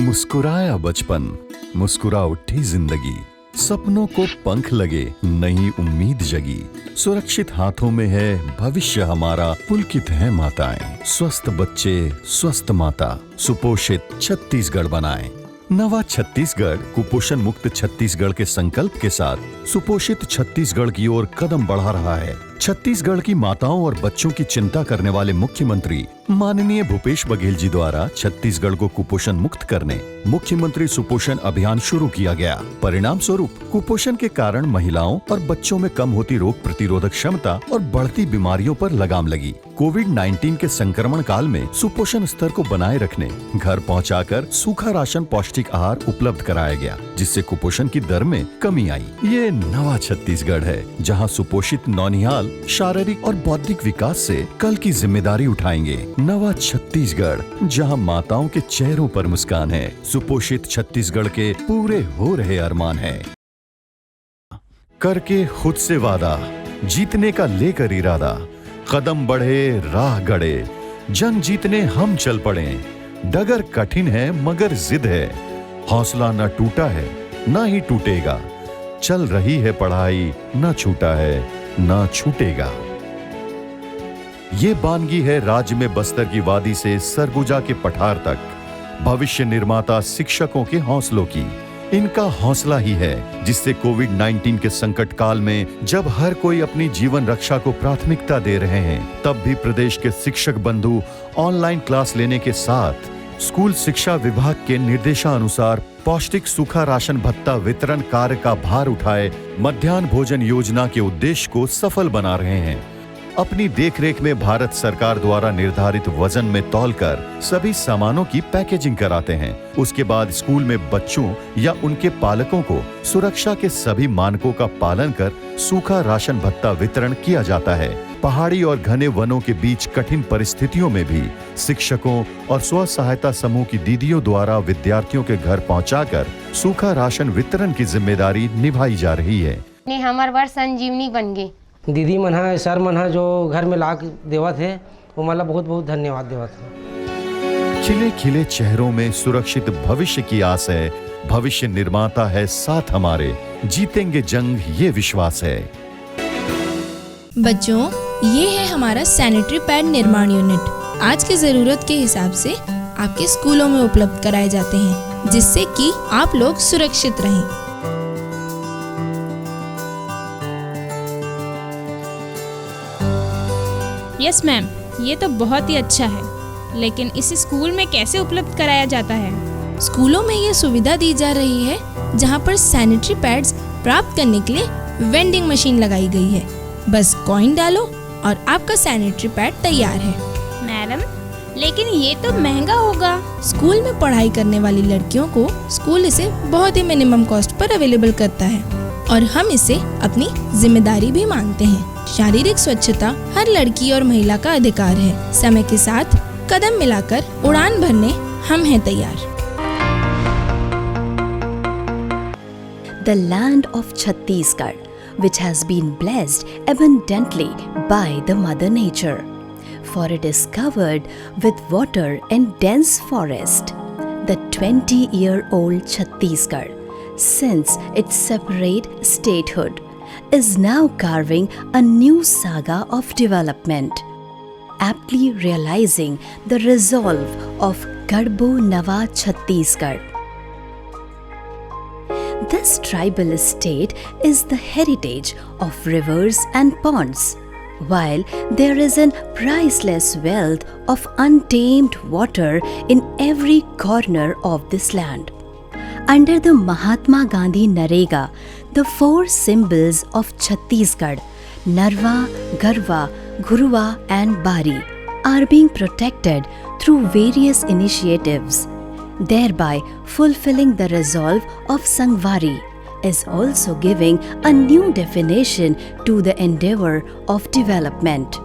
मुस्कुराया बचपन, मुस्कुरा उठी जिंदगी, सपनों को पंख लगे, नई उम्मीद जगी। सुरक्षित हाथों में है भविष्य हमारा, पुलकित है माताएं। स्वस्थ बच्चे, स्वस्थ माता, सुपोषित छत्तीसगढ़ बनाएं। नवा छत्तीसगढ़ कुपोषण मुक्त छत्तीसगढ़ के संकल्प के साथ सुपोषित छत्तीसगढ़ की ओर कदम बढ़ा रहा है। छत्तीसगढ़ की माताओं और बच्चों की चिंता करने वाले मुख्यमंत्री माननीय भूपेश बघेल जी द्वारा छत्तीसगढ़ को कुपोषण मुक्त करने मुख्यमंत्री सुपोषण अभियान शुरू किया गया। परिणाम स्वरूप कुपोषण के कारण महिलाओं और बच्चों में कम होती रोग प्रतिरोधक क्षमता और बढ़ती बीमारियों पर लगाम लगी। कोविड-19 के संक्रमण काल में सुपोषण स्तर को बनाए रखने घर पहुंचाकर सूखा राशन, पौष्टिक आहार उपलब्ध कराया गया, जिससे कुपोषण की दर में कमी आई। ये नवा छत्तीसगढ़ है, जहां सुपोषित नौनिहाल शारीरिक और बौद्धिक विकास से कल की जिम्मेदारी उठाएंगे। नवा छत्तीसगढ़, जहां माताओं के चेहरों पर मुस्कान है। सुपोषित छत्तीसगढ़ के पूरे हो रहे अरमान है। करके खुद से वादा, जीतने का लेकर इरादा, कदम बढ़े राह गड़े, जंग जीतने हम चल पड़े। डगर कठिन है मगर जिद है, हौसला न टूटा है न ही टूटेगा। चल रही है पढ़ाई, न छूटा है न छूटेगा। ये बानगी है राज्य में बस्तर की वादी से सरगुजा के पठार तक, भविष्य निर्माता शिक्षकों के हौसलों की। इनका हौसला ही है जिससे कोविड-19 के संकट काल में जब हर कोई अपनी जीवन रक्षा को प्राथमिकता दे रहे हैं, तब भी प्रदेश के शिक्षक बंधु ऑनलाइन क्लास लेने के साथ स्कूल शिक्षा विभाग के निर्देशानुसार पौष्टिक सूखा राशन भत्ता वितरण कार्य का भार उठाए मध्याह्न भोजन योजना के उद्देश्य को सफल बना रहे हैं। अपनी देखरेख में भारत सरकार द्वारा निर्धारित वजन में तौलकर सभी सामानों की पैकेजिंग कराते हैं। उसके बाद स्कूल में बच्चों या उनके पालकों को सुरक्षा के सभी मानकों का पालन कर सूखा राशन भत्ता वितरण किया जाता है। पहाड़ी और घने वनों के बीच कठिन परिस्थितियों में भी शिक्षकों और स्व सहायता समूह की दीदियों द्वारा विद्यार्थियों के घर पहुंचाकर सूखा राशन वितरण की जिम्मेदारी निभाई जा रही है। हमार बार संजीवनी बन गई। दीदी मन है, सर मन है, जो घर में ला देवत है, वो मला बहुत बहुत धन्यवाद देवत है। खिले खिले चेहरों में सुरक्षित भविष्य की आस है। भविष्य निर्माता है साथ हमारे, जीतेंगे जंग ये विश्वास है। बच्चों, ये है हमारा सैनिटरी पैड निर्माण यूनिट। आज की जरूरत के हिसाब से आपके स्कूलों में उपलब्ध कराए जाते हैं, जिससे कि आप लोग सुरक्षित रहें। यस मैम, ये तो बहुत ही अच्छा है, लेकिन इसे स्कूल में कैसे उपलब्ध कराया जाता है? स्कूलों में ये सुविधा दी जा रही है जहाँ पर सैनिटरी पैड्स प्राप्त करने के लिए वेंडिंग मशीन लगाई गई है। बस कॉइन डालो और आपका सैनिटरी पैड तैयार है। मैडम, लेकिन ये तो महंगा होगा। स्कूल में पढ़ाई करने वाली लड़कियों को स्कूल इसे बहुत ही मिनिमम कॉस्ट पर अवेलेबल करता है और हम इसे अपनी जिम्मेदारी भी मानते हैं। शारीरिक स्वच्छता हर लड़की और महिला का अधिकार है। समय के साथ कदम मिलाकर उड़ान भरने हम हैं तैयार। The land of Chhattisgarh, which has been blessed abundantly by the Mother Nature, for it is covered with water and dense forest. The 20-year-old Chhattisgarh, since its separate statehood, is now carving a new saga of development, aptly realizing the resolve of Garbo Nava Chhattisgarh. This tribal state is the heritage of rivers and ponds, while there is an priceless wealth of untamed water in every corner of this land. Under the Mahatma Gandhi Narega, the four symbols of Chhattisgarh, Narwa, Garwa, Gurwa and Bari, are being protected through various initiatives, thereby fulfilling the resolve of Sangwari, is also giving a new definition to the endeavor of development.